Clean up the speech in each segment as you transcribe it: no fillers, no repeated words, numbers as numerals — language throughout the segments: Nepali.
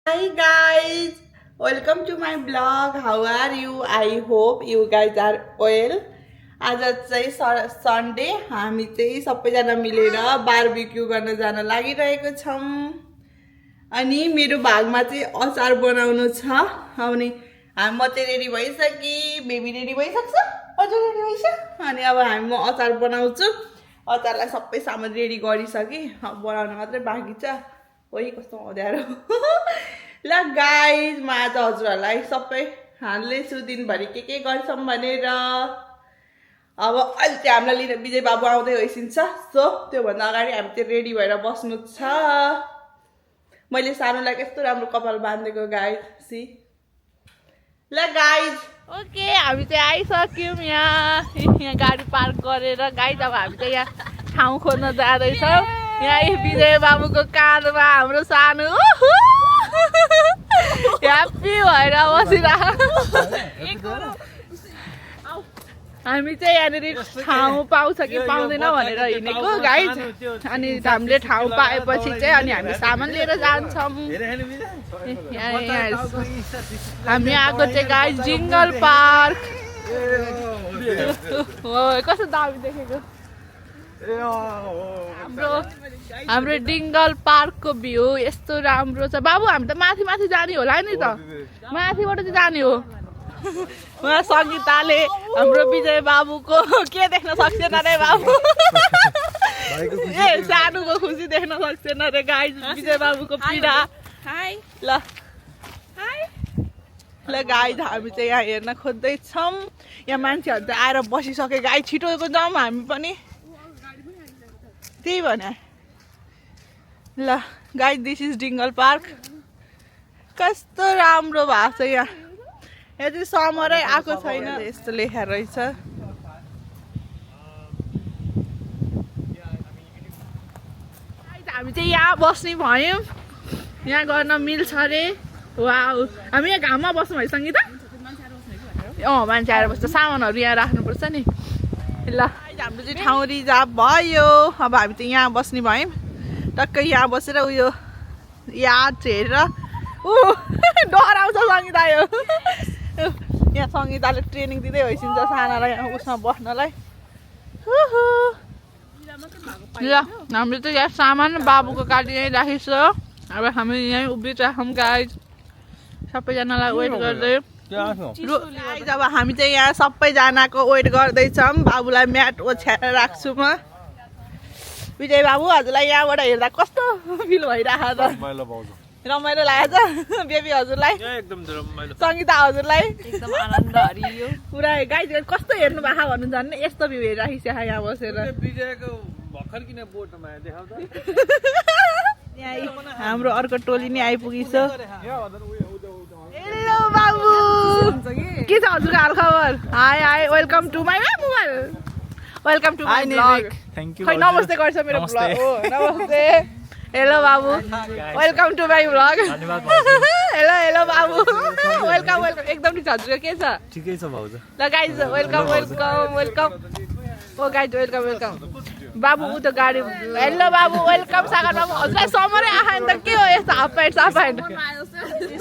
Hi guys, welcome to my blog. How are you? I hope you guys are well. आज चाहिँ सन्डे हामी चाहिँ सबैजना मिलेर बारबिक्यू गर्न जान लागिरहेको छौं। अनि मेरो भागमा चाहिँ अचार बनाउनु छ। अनि म चाहिँ रेडी भइसके, बेबी रेडी भइसक्छ, हजुर रेडी भइस। अनि अब म अचार बनाउँछु। अचारलाई सबै सामग्री रेडी गरिसके, बनाउन मात्रै बाँकी छ। ओइ कस्तो अँध्यारो ल गाइज म आज हजुरहरूलाई सबै हाल्दैछु दिनभरि के गर्छौँ भनेर। अब अहिले चाहिँ हामीलाई लिन विजय बाबु आउँदै होइसिन्छ, सो त्योभन्दा अगाडि हामी चाहिँ रेडी भएर बस्नु छ। मैले सानोलाई कस्तो राम्रो कपाल बाँधेको गाइज सी। ल गाइज ओके हामी चाहिँ आइसक्यौँ यहाँ गाडी पार्क गरेर। गाइज अब हामी चाहिँ यहाँ ठाउँ खोज्न जाँदैछौँ। यहाँ विजय बाबुको काँधमा हाम्रो सानो ह्याप्पी भएर बसिरहेको। हामी चाहिँ यहाँनिर ठाउँ पाउँछ कि पाउँदैन भनेर हिँडेको गाइज। अनि हामीले ठाउँ पाएपछि चाहिँ अनि हामी सामान लिएर जान्छौँ। हामी आएको चाहिँ गाइज जिङ्गल पार्क। कस्तो दामी देखेको हाम्रो डिङ्गल पार्कको भ्यू यस्तो राम्रो छ। बाबु हामी त माथि माथि जाने होला नि त, माथिबाट चाहिँ जाने हो। उहाँ सङ्गीताले हाम्रो विजय बाबुको के देख्न सक्दैन रे बाबु, ए सानोको खुसी देख्न सक्दैन रे गाइज, विजय बाबुको पीडा। ल ल गाइज हामी चाहिँ यहाँ हेर्न खोज्दैछौँ। यहाँ मान्छेहरू चाहिँ आएर बसिसके। गाइज छिटो जाउँ हामी पनि, त्यही भने। ल गाइज दिस इज डिङ्गल पार्क। कस्तो राम्रो भएको छ यहाँ। यहाँ चाहिँ समरै आएको छैन यस्तो लेखेर रहेछ। हामी चाहिँ यहाँ बस्ने भयौँ, यहाँ गर्न मिल्छ अरे। वाउ हामी यहाँ घाममा बस्नु भयो सङ्गीता। मान्छे आएर बस्छ, सामानहरू यहाँ राख्नुपर्छ नि। ल हाम्रो चाहिँ ठाउँ रिजर्भ भयो। अब हामी चाहिँ यहाँ बस्ने भयौँ। टक्कै यहाँ बसेर उयो याद हेरेर डराउँछ सङ्गीता। यो यहाँ सङ्गीताले ट्रेनिङ दिँदै होइसिन्छ सानालाई यहाँ उसमा बस्नलाई। ल हामीले चाहिँ यहाँ सामान बाबुको गाडी यहीँ राखेको छ। अब हामी यहीँ उभिरहेछौँ गाइज, सबैजनालाई वेट गर्दै। अब हामी चाहिँ यहाँ सबैजनाको वेट गर्दैछौँ। बाबुलाई म्याट ओछ्याएर राख्छु म। विजय बाबु हजुरलाई यहाँबाट हेर्दा कस्तो फिल भइरहेको छ? रमाइलो लागेको छ? बेबी हजुरलाई? सङ्गीता हजुरलाई? एकदम आनन्द हरियो पुरा। गाइज कस्तो हेर्नु भएको भन्नु झन् यस्तो भ्यू हेरिराखेको छ यहाँ बसेर। हाम्रो अर्को टोली नै आइपुगिछ। हेलो बाबु, के छ हजुरको हाल खबर? Hi hi, welcome to my mobile, welcome to my blog. खै नमस्ते गर्छ मेरो ब्लग हो। नमस्ते। हेलो बाबु, welcome to my blog. Hello hello बाबु, वेलकम वेलकम। एकदम ठिक छ हजुरको, के छ? ठिकै छ भाउजू। ल गाइज वेलकम वेलकम वेलकम। ओ गाइज वेलकम वेलकम। बाबु उ त गाडी। हेलो बाबु, वेलकम सागर बाबु। हजुरलाई समरै आएन त के हो यस्तो हाफ प्यान्ट साफ प्यान्ट?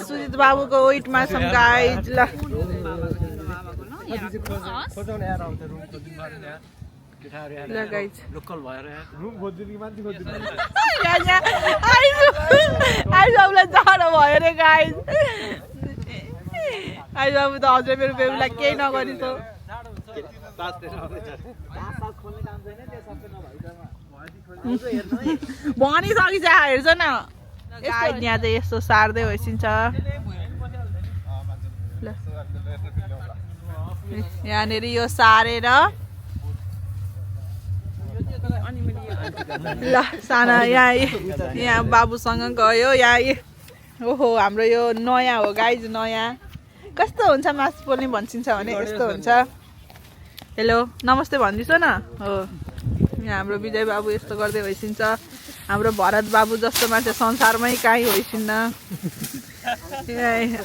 सुजित बाबुको वेटमा छौँ गाइज। ल आइजलाई जाडो भयो रे गाइज। आइज बाबु त हजुर मेरो बेबीलाई केही नगरिस। भनिसकिन्छ हेर्छ न। यहाँ चाहिँ यस्तो सार्दै होइसिन्छ। यहाँनिर यो सारेर ल साना यहाँ बाबुसँग गयो। यहाँ ओहो हाम्रो यो नयाँ हो गाइज, नयाँ कस्तो हुन्छ मासु पोल्ने भन्छिन्छ भने यस्तो हुन्छ। हेलो नमस्ते भनिदिनुहोस् न। हो यहाँ हाम्रो विजय बाबु यस्तो गर्दै होइसिन्छ। हाम्रो भरत बाबु जस्तो मान्छे संसारमै कहीँ होइसिन्न।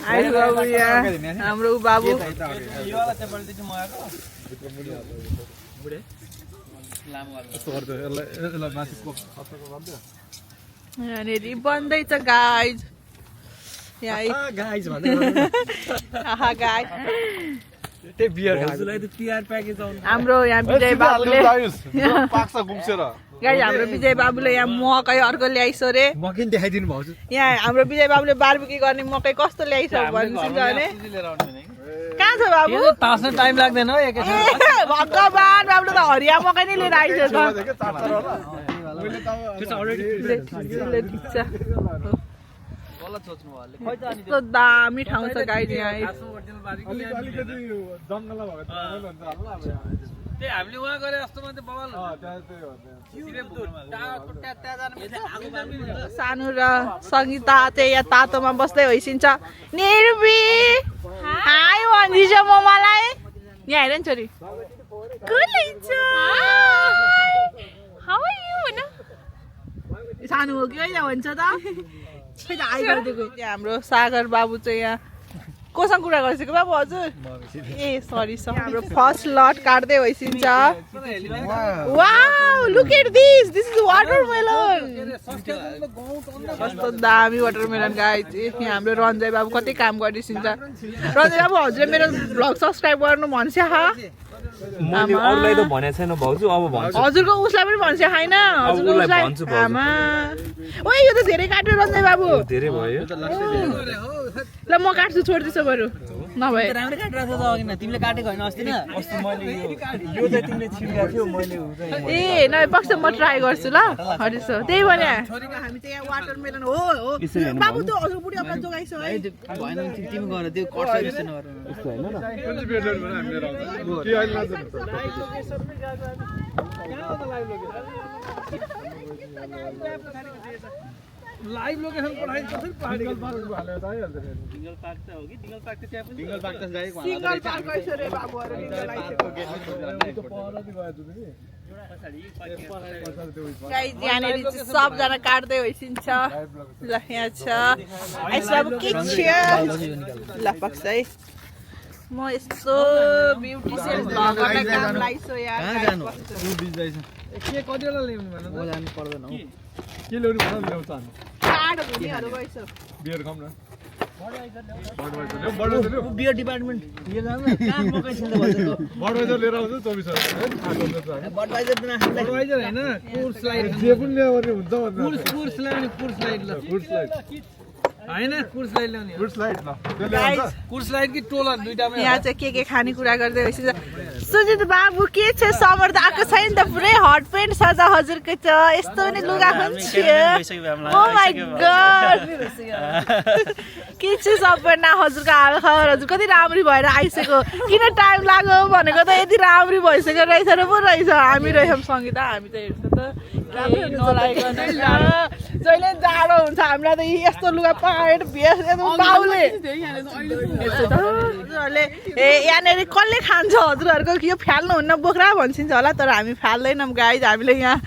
आइस बाबु यहाँ हाम्रो बाबु। यहाँनिर बन्दैछ गाइज। यहाँ गाइस भन्दै आहा गाई त्यो बियर हजुरलाई त तिहार प्याकेज आउनु हाम्रो यहाँ विजय बाबुले पाक्छ गुम्सेर गाई हाम्रो विजय बाबुले यहाँ मकै अर्को ल्याइसो रे मकै देखाइदिनु भाउजू यहाँ हाम्रो विजय बाबुले बारबेक्यू गर्ने मकै कस्तो ल्याइस भन्छ भने कहाँ छ बाबु तास्न टाइम लाग्दैन हो एकैछिन भगवान बाबुले त हरिया मकै नै लिएर आइसो छ ठिक छ कस्तो दामी ठाउँ छ गाई यहाँ अलिकति जङ्गलमा भएको हामीले उहाँ गरे जस्तो मात्रै बवाल सानो र सङ्गीता चाहिँ यहाँ तातोमा बस्दै होइसिन्छ निर्वी हाई भनिदिन्छ म मलाई यहाँ हेर नि छोरी सानो हो कि होइन भन्छ त हाम्रो सागर बाबु चाहिँ यहाँ कोसँग कुरा गरिसक्यो बाबु हजुर ए सरी हाम्रो फर्स्ट लट काट्दै भइसिन्छ wow look at this is watermelon कस्तो दामी वाटरमेलन गाइस यहाँ हाम्रो रञ्जय बाबु कति काम गरिसिन्छ रञ्जय बाबु हजुरले मेरो भ्लग सब्सक्राइब गर्नु भन्छ मैले अरूलाई त भनेको छैन भाउजू अब भन्छु हजुरको उसलाई पनि भन्छ हैन हजुरको उसलाई आमा ओइ यो त धेरै काट्यो रञ्जय बाबु धेरै भयो ल म काट्छु छोड्दिछु बरु नभए राम्रो काटिरहेको थियो त अघि न तिमीले काटेको हैन अस्ति न अस्ति मैले यो चाहिँ तिमीले छिर्का थियो मैले ए न पक्ष म ट्राई गर्छु ल हरिसो त्यही भने छोरीको हामी चाहिँ यहाँ वाटरमेलन हो बाबु त्यो हजुर बुढी अपना जोगाइसो है भएन तिमी गरे त्यो कट्छ जस्तो नगर यस्तो हैन र कुन चाहिँ बेडर भने हामीले राउँछ के अहिले लान्छ लाइभ लोकेसन पठाइ कसरी पहाडी सिंगल पार्क हालेर त आइहाल्छ नि सिंगल पार्क त हो कि सिंगल पार्क त त्यहाँ पनि सिंगल पार्क त गएको सिंगल पार्क गइसो रे बाबुहरु गाइस यहाँनिर चाहिँ सबजना काट्दै होइसिन्छ ल यहाँ छ आइस बाबु के छ ल पक्ष है म यस्तो ब्युटिसियन भ्लग गर्ने काम लाइसो यार कहाँ जानु उ बिज्दैछ के कतिवटा ल्याउनु भन त जानु पर्दैन हौ के ल्याउनु भन ल्याउँछ हामी काट हुनेहरु गइसो बियर खाऊँ न बियर डिपार्टमेन्ट लिएर जानु न कहाँ मकै छिल्दै भन्छ बडवाइजर लिएर आउँछ 24 बडवाइजर बिना हामीलाई बडवाइजर हैन कोर्स लाइट जे पनि ल्याउने हुन्छ भन्दा कोर्स ल्याउने कोर्स लाइट ल गुड स्लाइड हैन कोर्स लाइट ल्याउने गुड स्लाइड ल त्यसले आउँछ कोर्स लाइट कि टोलर दुईटामै यहाँ चाहिँ के खाने कुरा गर्दै होइसिन्छ सुजित बाबु के छ समर त आएको छैन त पुरै हट पेन्ट सजा हजुरको छ यस्तो नि लुगा हुन्छ ओ माय गॉड के छ सपना हजुरको हाल खबर हजुर कति राम्री भएर आइसक्यो किन टाइम लाग्यो भनेको त यति राम्री भइसक्यो रहेछ र पो रहेछ हामी रहेछौँ सङ्गीता हामी त हेर्छ त नलाइकन जहिले जाडो हुन्छ हामीलाई त यस्तो लुगा प्यान्ट भेस्ट बाउले यहाँनिर कसले खान्छ हजुरहरूको यो फाल्नुहुन्न बोक्रा भन्छिन्छ होला तर हामी फाल्दैनौँ गाइज हामीले यहाँ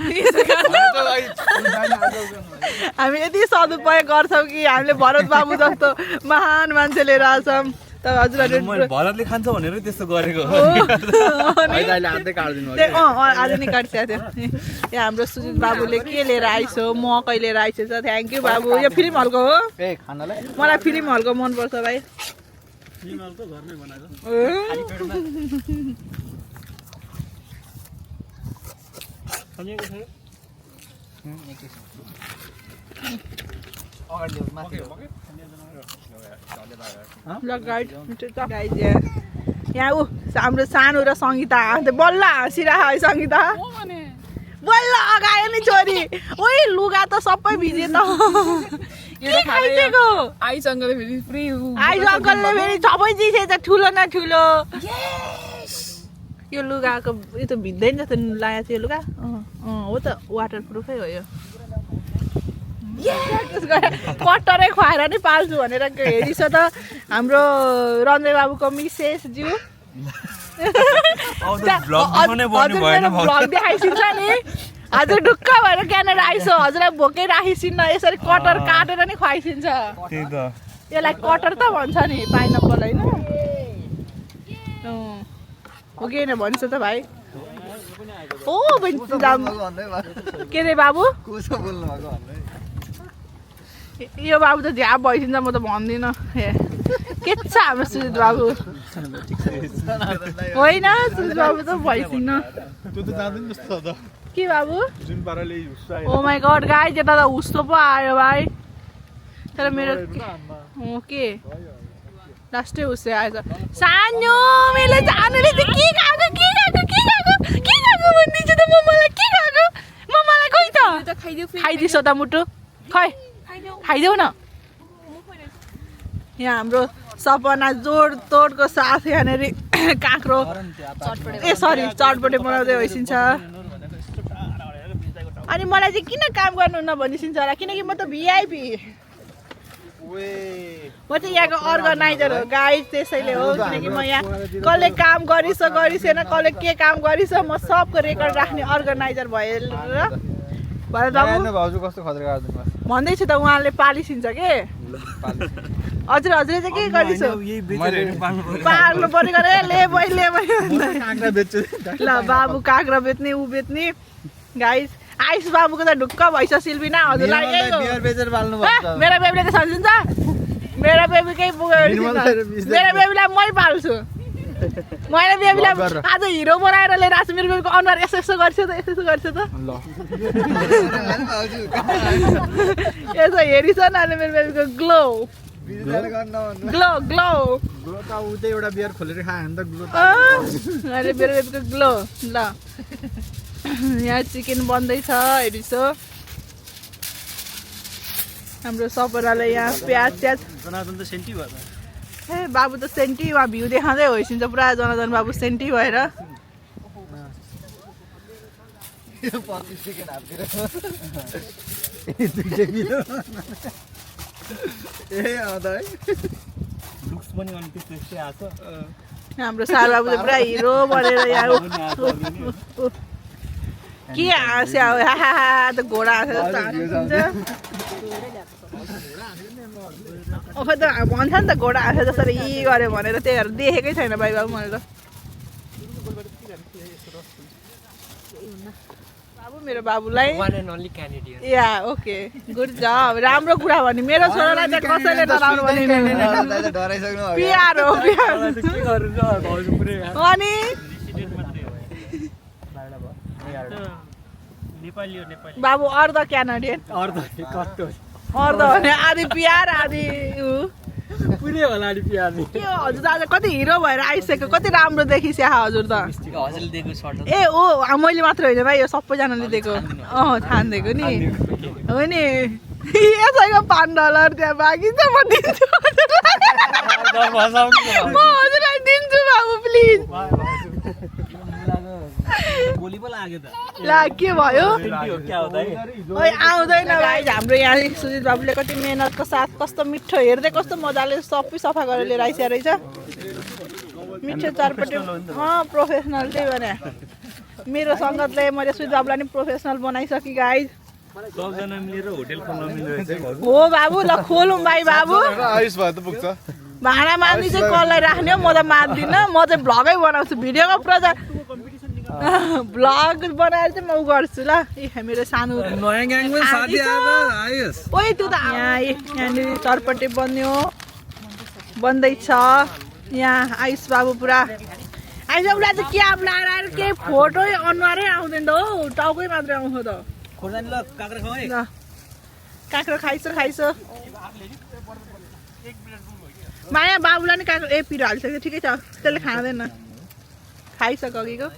हामी यति सदुपयोग गर्छौँ कि हामीले भरत बाबु जस्तो महान मान्छे लिएर आउँछौँ त हजुरहरू भरतले खान्छ भनेर त्यस्तो गरेको आज नै काटिसकेको थियो यहाँ हाम्रो सुजित बाबुले के लिएर आइसो मकै लिएर आइसो थ्याङ्क यू बाबु यो फिल्म हलको हो मलाई फिल्म हलको मनपर्छ भाइ यहाँ ऊ हाम्रो सानो र सङ्गीता बल्ल हाँसिरहेको है सङ्गीता बल्ल अगायो नि छोरी ओइ लुगा त सबै भिजे त आइस अङ्कलले फेरि सबै चिज ठुलो न ठुलो यो लुगाको यो त भिज्दैन जस्तो लागेको थियो लुगा हो त वाटर प्रुफै हो यो कटरै खुवाएर नि पाल्छु भनेर हेरिस त हाम्रो रञ्जय बाबुको मिसेस ज्यू भ्लग देखाइसिन्छ नि हजुर ढुक्क भएर क्यानेर आइसो हजुरलाई भोकै राखिसिन्न यसरी कटर काटेर नि खुवाइसिन्छ यसलाई कटर त भन्छ नि पाइनएप्पल होइन हो कि होइन भन्छ त भाइ ओ के रे बाबु यो बाबु त झ्याप भइसिन्छ म त भन्दिनँ हे के छ हाम्रो सुजित बाबु होइन सुजित बाबु त भइसिन्न त्यो त जाँदैन जस्तो छ त के बाबु जुन पाराले हुस्सायो ओ माई गड गाई यता त हुस्तो पो आयो भाइ तर मेरो हो के लास्टै हुस्से आएछ सानो मैले जानुले चाहिँ के खाएको भनिदिन्छु त म मलाई के खाएको म मलाई खोइ त खाइदिसो त मुटु खै खाइदेऊ न यहाँ हाम्रो सपना जोड तोडको साथ यहाँनिर काँक्रो ए सरी चटपटे बनाउँदै भइसिन्छ अनि मलाई चाहिँ किन काम गर्नु नभनिसिन्छ होला किनकि म त भिआइपी म चाहिँ यहाँको अर्गनाइजर हो गाइड त्यसैले हो किनकि म यहाँ कसले काम गरिस गरिसेन कसले के काम गरिस म सबको रेकर्ड राख्ने अर्गनाइजर भएर भन्दैछु त उहाँले पालिसिन्छ के हजुरले चाहिँ के गरिस पार्नु पर्यो गरे ले ल बाबु काँक्रा बेच्ने ऊ बेच्ने गाइस आयुष बाबुको त ढुक्क भइस सिल्भिना हजुरलाई मेरो बेबीले त सम्झिन्छ मेरो बेबीकै मेरो बेबीलाई मै पाल्छु मैले बेबीलाई आज हिरो बनाएर लिएर आएको छु मेरो बेबीको अनुहार यसो यसो गर्छ त यसो गर्छ त यसो हेरिस न अहिले मेरो बेबीको ग्लो ग्लो ग्लो एउटा बियर खोलेर खायो भने त ग्लो अहिले मेरो बेबीको ग्लो ल यहाँ चिकन बन्दैछ हेरिसो हाम्रो सपनाले यहाँ प्याज ए बाबु त सेन्टी उहाँ भ्यू देखाउँदै होइसिन्छ पुरा जनार्दन बाबु सेन्टी भएर हाम्रो सार बाबु त पुरा हिरो बनेर यहाँ के हाँस्या हो त घोडा खै त भन्छ नि त घोडा हाँस्यो जसरी यी गऱ्यो भनेर त्यही भएर देखेकै छैन भाइ बाबु मैले त बाबु मेरो बाबुलाई या ओके गुड जब राम्रो कुरा भन्यो मेरो छोरालाई त कसैले डराउनु भनेन पिआर हो अनि बाबु अर्ध क्यानाडियन अर्ध भने आधी पिआर आधी के हजुर त आज कति हिरो भएर आइसक्यो कति राम्रो देखिस्या हजुर त ए ओ मैले मात्र होइन भाइ यो सबैजनाले दिएको थान दिएको नि हो नि यसैको $5 त्यहाँ बाँकी छ म दिन्छु म हजुरलाई दिन्छु बाबु प्लिज ला के भयो आउँदैन भाइ हाम्रो यहाँ सुजित बाबुले कति मेहनतको साथ कस्तो मिठो हेर्दै कस्तो मजाले सबै सफा गरेर लिएर आइसकेको रहेछ मिठो चटपटे प्रोफेसनल त्यही भने मेरो सङ्गतले मैले सुजित बाबुलाई नि प्रोफेसनल बनाइसकेँ गाइज हो बाबु ल खोलौँ भाइ बाबु भाँडा मान्ने चाहिँ कसलाई राख्ने हो म त मान्दिनँ म चाहिँ भ्लगै बनाउँछु भिडियोको प्रोजेक्ट भ्लग बनाएर चाहिँ म उ गर्छु ल मेरो सानो ओइ त्यो त यहाँनिर चटपटे बन्दैछ यहाँ आयुष बाबु पुरा आयुष बाबुलाई चाहिँ क्याप लगाएर केही फोटो अनुहारै आउँदैन हौ टाउकै मात्रै आउँछ त काँक्रो खाइस माया बाबुलाई नि काँक्रो पिरो हालिसक्यो ठिकै छ त्यसले खाँदैन खाइसक्यो अघिको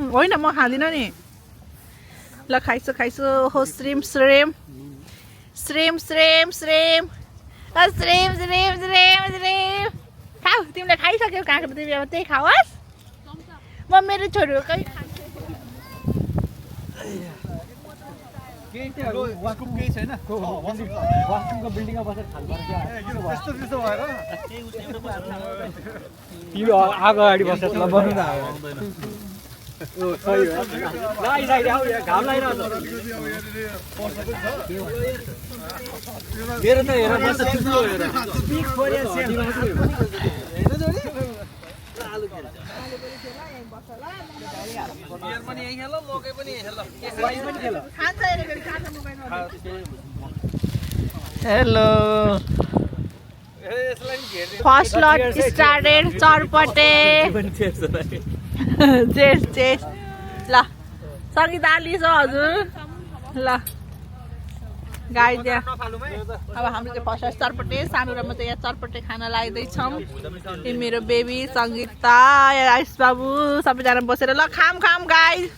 होइन म खाँदिनँ नि ल खाइसो हो श्रेम खाऊ तिमीले खाइसक्यौ काँक्रो तिमी अब त्यही खाओस् म मेरो छोरीकै अगाडि बसेर मेरो त हेर बस्छ ठुलो हेर हेलो फर्स्ट लट स्टार्टेड चरपटे चेस चेस ल सङ्गीत आली छ हजुर ल गाइस यहाँ अब हाम्रो चाहिँ फर्स्ट चरपटे सानो र म चाहिँ यहाँ चरपटे खान लाग्दैछौँ यो मेरो बेबी सङ्गीता आयुष बाबु सबैजना बसेर ल खाम खाम गाइस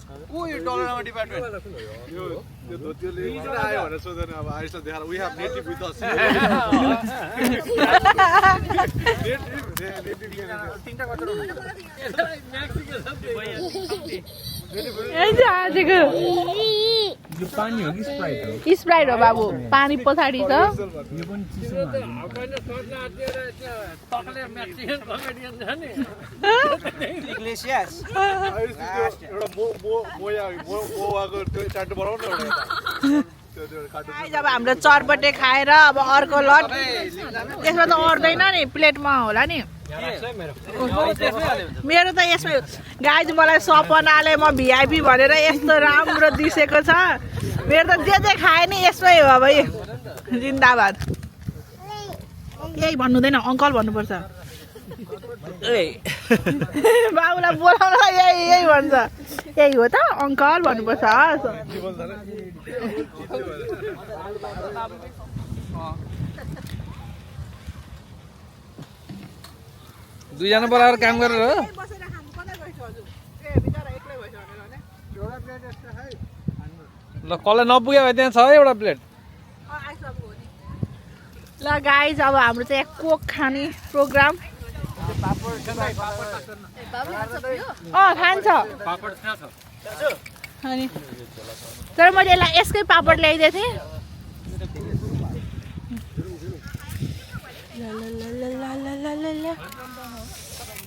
को यो डलरमा डिपार्टमेन्ट यो धोतीले किन आयो भनेर सोध्दैन अब आइस देखाएर we have native with us यो पानी हो कि स्प्राइट हो स्प्राइट हो बाबु पानी पछाडि छ यो पनि चिसो एउटा मोवाको त्यो चाटो बनाउनु न गाइस अब हाम्रो चरपटे खाएर अब अर्को लट त्यसमा त अट्दैन नि प्लेटमा होला नि मेरो त यसमै गाइस मलाई सपनाले म भिआइपी भनेर यस्तो राम्रो दिसेको छ मेरो त जे खाए नि यसमै हो अब जिन्दाबाद यही भन्नुहुँदैन अङ्कल भन्नुपर्छ बाबुलाई बोलाउन यही भन्छ यही हो त अङ्कल भन्नुपर्छ दुईजना बोलाएर काम गरेर हो ल कसलाई नपुग्यो भने त्यहाँ छ एउटा प्लेट ल गाइस अब हाम्रो चाहिँ कोक खाने प्रोग्राम खान्छ अनि तर मैले यसलाई यसकै पापड ल्याइदिएको थिएँ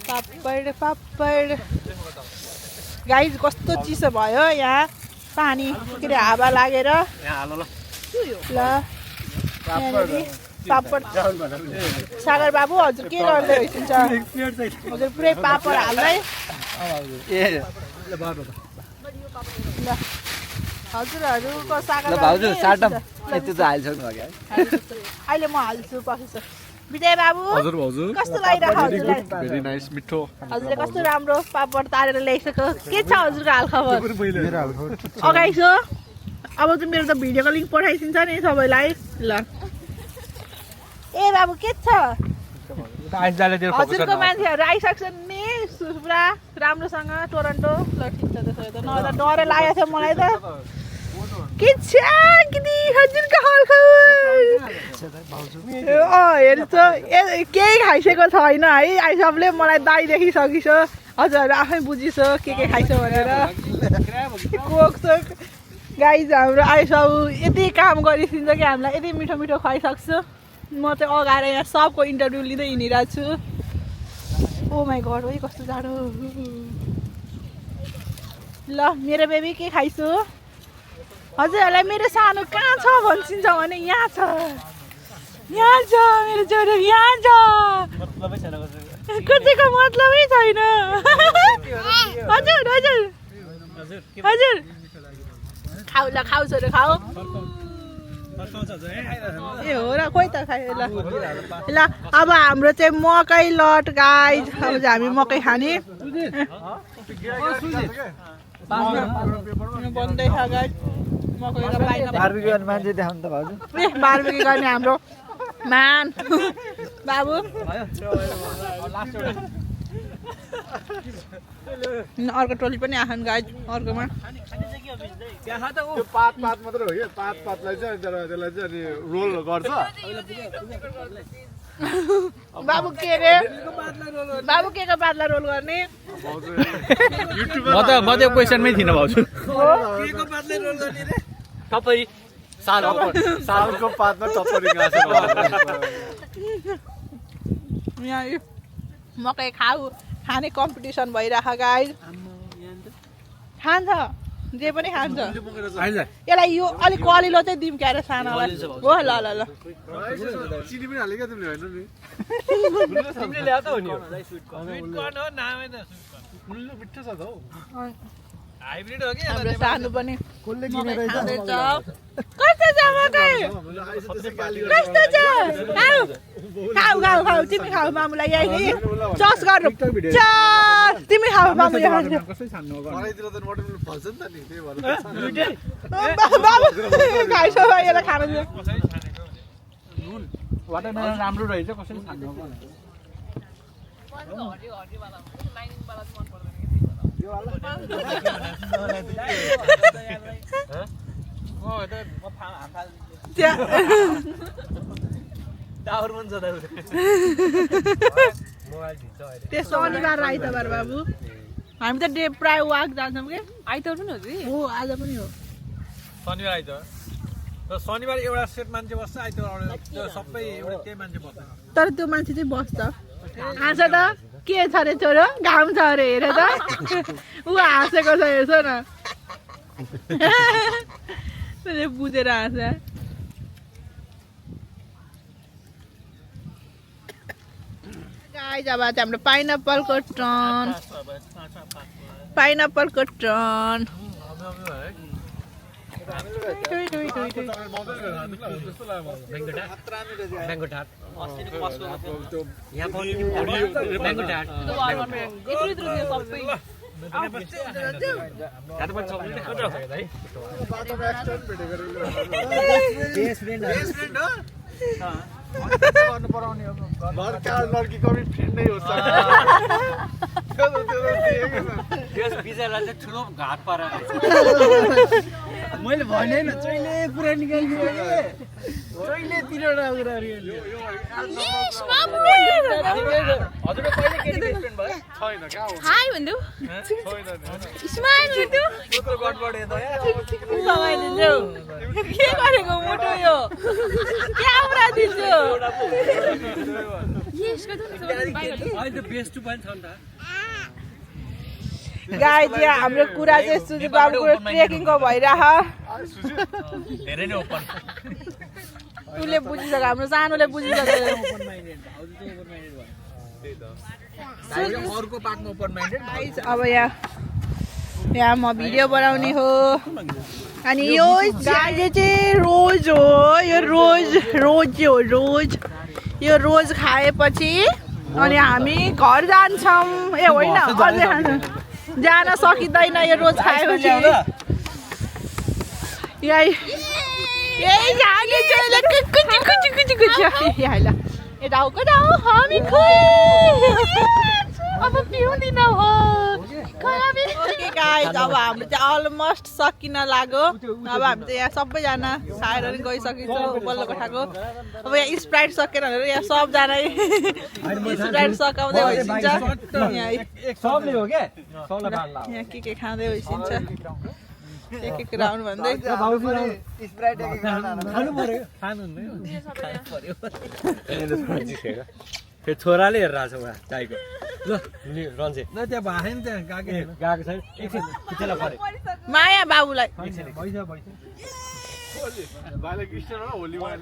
पापड पापड गाइस कस्तो चिसो भयो यहाँ पानी के अरे हावा लागेर ल पापड सागर बाबु हजुर के गर्दै हुनुहुन्छ हजुर पुरै पापड हाल्दै ल हजुरहरूको सागर अहिले म हाल्छु पछि विजय बाबु हजुर भाउजू कस्तो लागिरहेको हजुरलाई भेरी नाइस मिठो हजुरले कस्तो राम्रो पापड तारेर ल्याइसक्यो के छ हजुरको हालखबर अगाइस हो अब त मेरो त भिडियोको लिङ्क पठाइदिन्छ नि सबैलाई ल ए बाबु के छ हजुरको मान्छेहरू आइसक्छन् नि पुरा राम्रोसँग टोरन्टो ल ठिक छ त्यसो त नभए त डरै लागेको थियो मलाई त के छ किनी हजुरको हालखबर हेर्छ केही खाइसकेको छैन है आइसबले मलाई दाइ देखिसकिछ हजुरहरू आफै बुझिस के खाइछ भनेर कोक सोक गाइज हाम्रो आइसबु यति काम गरिदिन्छ कि हामीलाई यति मिठो मिठो खुवाइसक्छ म चाहिँ अगाएर यहाँ सबको इन्टरभ्यू लिँदै हिँडिरहेको छु ओ माई गड है कस्तो जाडो ल मेरो बेबी के खाइछु हजुरहरूलाई मेरो सानो कहाँ छ भनिदिन्छ भने यहाँ छ मेरो छोरो यहाँ छ कसैको मतलबै छैन हजुर हजुर हजुर खाऊ ल खाऊ छोरो खाऊ ए हो र खोइ त खाए ल ल अब हाम्रो चाहिँ मकै लट गाइज अब चाहिँ हामी मकै खाने बन्दैछ गाइज मकै बारबेक्यु गर्ने मान्छे देखाउनु त भाउजू ए बारबेक्यु गर्ने हाम्रो मान बाबु अर्को टोली पनि आछन् गाइज अर्कोमा त्यो पात मात्र हो कि पातलाई चाहिँ त्यसलाई चाहिँ अनि रोल गर्छ बाबु के रे बाबु के को पातला रोल गर्ने म त क्वेसनमै थिइनँ भाउजू टपरी सालको पातमा टपरी गाँस यहाँ मकै खाने कम्पिटिसन भइरहेछ गाइज खान्छ जे पनि खान्छ यसलाई यो अलिक कलिलो चाहिँ दिउँ क्यारे सानोलाई हो ल ल ल चिनी पनि हाल्यो क्या तिमीले होइन नि मिठो छ त हौ हाइब्रिड हो कि हाम्रो सानो पनि कसले किने रहेछ खाँदैछ कस्तो छ मकै कस्तो छ खाऊ खाऊ खाऊ खाऊ तिमी खाऊ मामुलाई यही चस गर्नु चस तिमी खाऊ मामु यहाँ कसै छान्नु हो मलाई त मोटरसाइकल फल्छ नि त नि त्यही भएर बाबु खाइसो यसलाई खानु दियो वाटरमेलन राम्रो रहेछ कसैले छान्नु हो त्यो शनिबार आइतबार बाबु हामी त डे प्राय वाक जान्छौँ कि आइतबार पनि हो कि हो आज पनि हो शनिबार आइतबार र शनिबार एउटा सेट मान्छे बस्छ आइतबार त्यो सबै एउटा त्यही मान्छे बस्छ तर त्यो मान्छे चाहिँ बस्छ हाँस त के छ अरे छोरो घाम छ अरे हेर त ऊ हाँसेको छ हेर्छ न त्यसले बुझेर हाँस गाइस अब चाहिँ हाम्रो पाइनएप्पलको टर्न पाइनएप्पलको टर्न लड्कीको पनि फ्रेन्डै हो ठुलो घाट पारेर मैले भने न चैले कुरा निकाल्नु चैले तिनवटा कुरा हजुरले कहिले केटी बेस्ट फ्रेन्ड भयो छैन कहाँ हो हाई भन्नु छैन स्माइल भन्नु त्यत्रो गडबड हेर्दा लगाइदिन्छु के गरेको मोटो यो क्यामेरा दिन्छु यसको अहिले त बेस्ट टु पनि छ नि त गाई चाहिँ हाम्रो कुरा चाहिँ सुजु बाबुको ट्रेकिङको भइरह धेरै नै ओपन उसले बुझिसक्यो हाम्रो सानोले बुझिसक्यो अर्को पार्टमा ओपन माइन्डेड गाइस अब यहाँ म भिडियो बनाउने हो अनि यो गाईले चाहिँ रोज हो यो रोज हो यो रोज खाएपछि अनि हामी घर जान्छौँ ए होइन अझै जान सकिँदैन यो रोज खाएपछि अब पिउँदिन हो गाइस अब हाम्रो चाहिँ अलमोस्ट सकिन लाग्यो अब हामी चाहिँ यहाँ सबैजना खाएर पनि गइसकिन्छौँ बल्ल कोठाको अब यहाँ स्प्राइट सकेन भनेर यहाँ सबजना स्प्राइट सकाउँदै भइसिन्छ सबले हो के सबलाई बाँड्ला यहाँ के खाँदै भइसिन्छ एक राउन्ड भन्दै स्प्राइट खानु पर्यो खानु हुँदैन फेरि छोराले हेरेर छ उहाँ चाइको ल रन्जे ल त्यहाँ भएको नि त्यहाँ गएको छैन एकछिन खुट्टेला पऱ्यो माया बाबुलाई भाइले क्रिस्चियन हो होली वाइन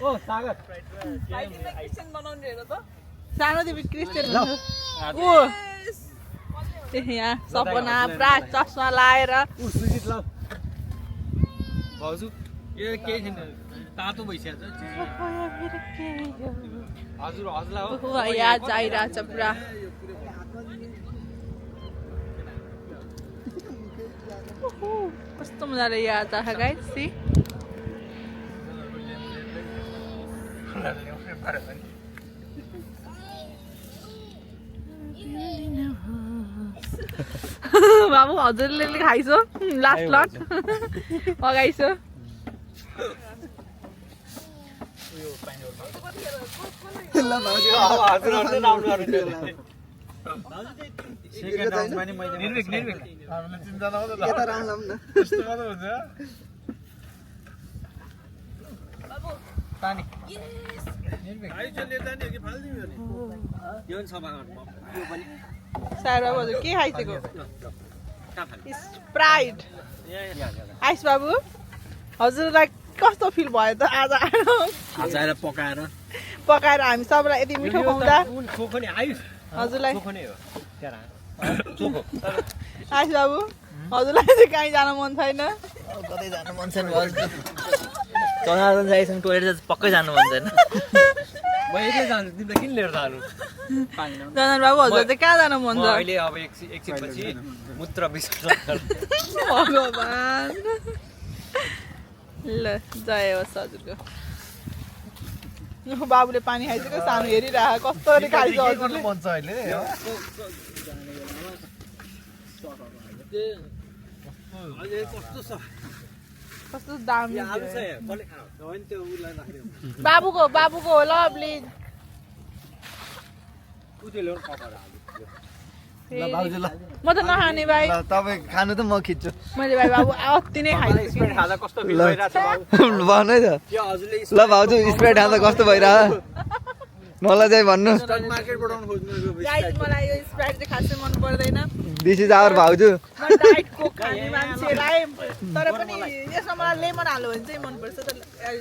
ओ सागर सानो तिमी क्रिस्चियन ऊ यहाँ सपना पुरा चस्मा लाएर सुजित ल भाउजू यो केही छैन तातो भइसक्यो हजुर हजुरलाई हो याद आइरहेछ पुरा कस्तो मजाले याद आएको गाइस सी बाबु हजुरले खाइसो लास्ट लट अगाइसो सेकेन्ड राउन्डमा नि मैले निर्विक हामीले तिनजना हो त यता राउन्ड लाउँ न त्यस्तो मात्र हुन्छ पानी भाइ चल्ने जाने हो कि फाल्दियो नि यो पनि सफा गर्नु यो पनि सारा हजुर के खाइसक्यो स्प्राइट आइस बाबु हजुरलाई कस्तो फिल भयो त आज आएर पकाएर पकाएर हामी सबैलाई यति मिठो खुवाउँदा खोको नि आइस हजुरलाई चोखो नै हो त्यहाँ चोखो आइस बाबु हजुरलाई चाहिँ कहीँ जान मन छैन कतै जानु मन छैन जनार्दन साईसँग टोइलेट पक्कै जानु मन छैन म एक्लै जान्छु तिमीलाई किन लिएर जानु जनर बाबु हजुर चाहिँ कहाँ जान मन म छ अहिले अब एकछिनपछि मूत्र विसर्जन भगवान् ल जय होस् हजुरको बाबुले पानी खाइसक्यो सानो हेरिरह कस्तो खाइछ हजुरले मन छ अहिले कस्तो दामी आलु छ यहाँ कसले खानु होइन त्यो उलाई राख्ने बाबुको होला प्लिज उतै ल्याउनु पकाएर आलु ल भाउजू ल म त नखाने भाइ ल तपाईँ खानु त म खिच्छु मैले भाइ बाबु अति नै खाइसकेँ स्प्राइट खाँदा कस्तो फिल भइरहेछ बाबु भन्नु है त यो हजुरले ल भाउजू स्प्राइट खाँदा कस्तो भइरह मलाई चाहिँ भन्नु स्टक मार्केट बढाउनु खोज्नु गाइस मलाई यो स्प्राइट चाहिँ खासै मन पर्दैन दिस इज आवर भाउजू म डाइट कोक खाने मान्छेलाई तर पनि यसमा मलाई लेमन हाल्यो भने चाहिँ मनपर्छ तर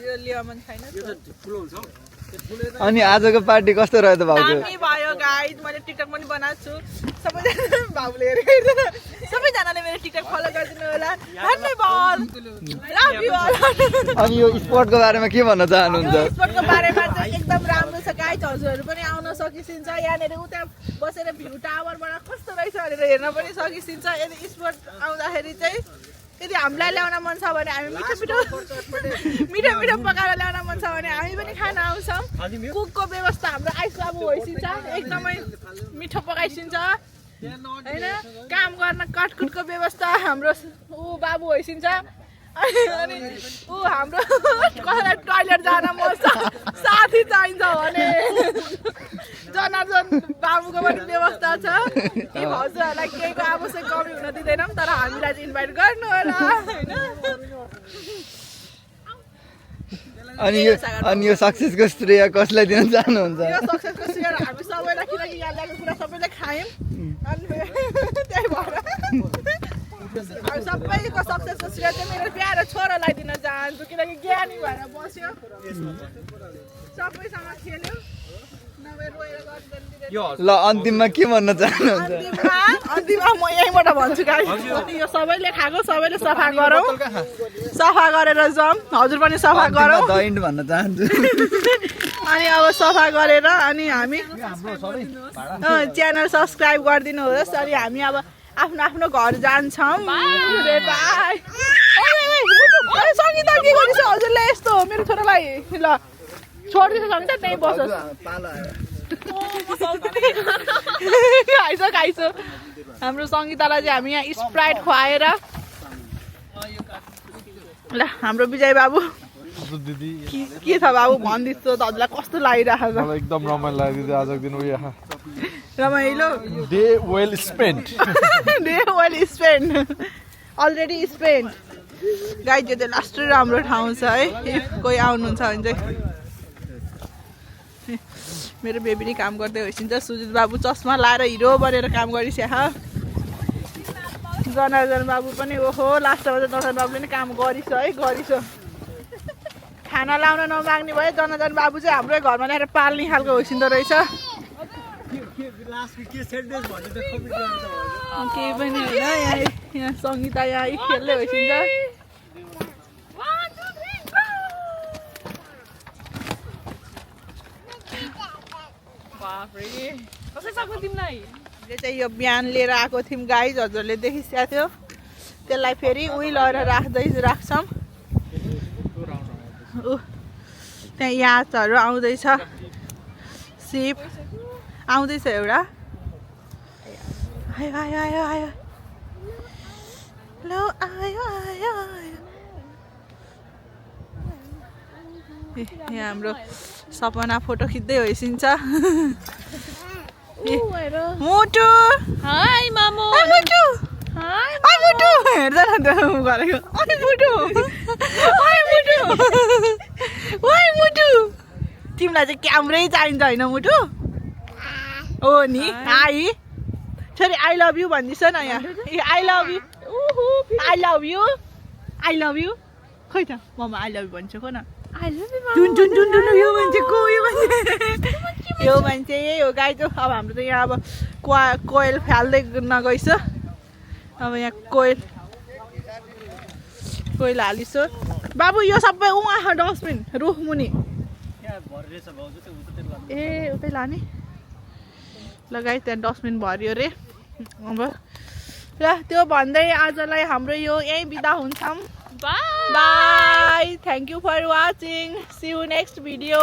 यो लेमन छैन ठुलो हुन्छ हौ अनि आजको पार्टी कस्तो रह्यो त भाउजू दामी भयो गाइस मैले टिकटक पनि बनाएको छु सबैजना बाबुले हेरेको सबैजनाले मेरो टिकटक फलो गरिदिनु होला धन्यवाद लभ यु अल अनि यो स्पोर्टको बारेमा के भन्न चाहनुहुन्छ स्पोर्टको बारेमा चाहिँ एकदम राम्रो छ गाइस हजुरहरू पनि आउन सकिसिन्छ यहाँनिर उता बसेर भ्यू टावरबाट कस्तो रहेछ भनेर हेर्न पनि सकिसिन्छ यदि स्पोर्ट आउँदाखेरि चाहिँ यदि हामीलाई ल्याउन मन छ भने हामी मिठो पकाएर ल्याउन मन छ भने हामी पनि खान आउँछौँ कुकको व्यवस्था हाम्रो आइस बाबु भइसिन्छ एकदमै मिठो पकाइसिन्छ होइन काम गर्न कटकुटको व्यवस्था हाम्रो ऊ बाबु भइसिन्छ अनि ऊ हाम्रो कसैलाई टोइलेट जान मन छ साथी चाहिन्छ भने जनार्दन बाबुको पनि व्यवस्था छ ती भाउजूहरूलाई केहीको आवश्यक कमी हुन दिँदैनौँ तर हामीलाई चाहिँ इन्भाइट गर्नु होला होइन अनि यो सक्सेसको श्रेय कसलाई दिन चाहनुहुन्छ यो सक्सेसको श्रेय हामी सबैलाई किनकि यहाँ ल्याएको कुरा सबैले खायौँ अनि त्यही भएर हामी सबैको सक्सेसको श्रेय चाहिँ मेरो प्यारो छोरालाई दिन चाहन्छु किनकि ज्ञानी भएर बस्यो सबैसँग खेल्यो नभए रोएर गर्दैन यो ल अन्तिममा के भन्न चाहनुहुन्छ अन्तिममा म यहीँबाट भन्छु गाइस अनि यो सबैले खाएको सबैले सफा गरौँ सफा गरेर जाउँ हजुर पनि सफा गरौँ द इन्ड भन्न चाहन्छु अनि अब सफा गरेर अनि हामी च्यानल सब्सक्राइब गरिदिनु होस् अनि हामी अब आफ्नो आफ्नो घर जान्छौँ सङ्गीता के गरिन्छ हजुरले यस्तो मेरो छोरालाई ल छोडिदिनु सङ्गीता त्यहीँ बसोस् खाइछ हाम्रो सङ्गीतालाई चाहिँ हामी यहाँ स्प्राइट खुवाएर ल हाम्रो विजय बाबु के छ बाबु भनिदिनुहोस् त हजुरलाई कस्तो लागिरहेको छ मलाई एकदम रमाइलो लाग्यो आजको दिन उयो रमाइलो day well spend already spend guys यो चाहिँ लास्ट राम्रो ठाउँ छ है इफ कोही आउनुहुन्छ भने चाहिँ मेरो बेबी नि काम गर्दै होइसिन्छ सुजित बाबु चस्मा लाएर हिरो बनेर काम गरिसक्यो जनार्दन बाबु पनि ओहो लास्टमा चाहिँ जनार्दन बाबुले नि काम गरिछ है गरिछ खाना लाउन नमाग्ने भयो जनार्दन बाबु चाहिँ हाम्रो घरमा ल्याएर पाल्ने खालको होइसिँदो रहेछ केही पनि होइन यहाँ सङ्गीता यहाँ खेल्दै होइसिन्छ चाहिँ यो बिहान लिएर आएको थियौँ गाइज हजुरले देखिसकेको थियो त्यसलाई फेरि उही लगेर राख्छौँ त्यहाँ याचहरू आउँदैछ सिप आउँदैछ एउटा आयो आयो आयो आयो ल आयो आयो आयो यहाँ हाम्रो सपना फोटो खिच्दै होइसिन्छ मुटु हाय मामु मुटु हाय मुटु हेर्दा न गरेको ओइ मुटु ओइ मुटु ओइ मुटु तिमीलाई चाहिँ क्यामरै चाहिन्छ होइन मुटु हो नि हाई छोरी आई लभ यु भन्दिस् न यहाँ I love you I love you I love you खोइ त ममा आई लभ यु भन्छु को न जुन जुन जुन जुन यो मान्छे को यो मान्छे यो मान्छे यही हो गाई चाहिँ अब हाम्रो त यहाँ अब कोयल फाल्दै नगइछ अब यहाँ कोयल हालिसो बाबु यो सबै उहाँ डस्टबिन रुख मुनि ए उतै लाने लगाइ त्यहाँ डस्टबिन भर्यो रे अब ल त्यो भन्दै आजलाई हाम्रो यो यही बिदा हुन्छौँ bye thank you for watching see you next video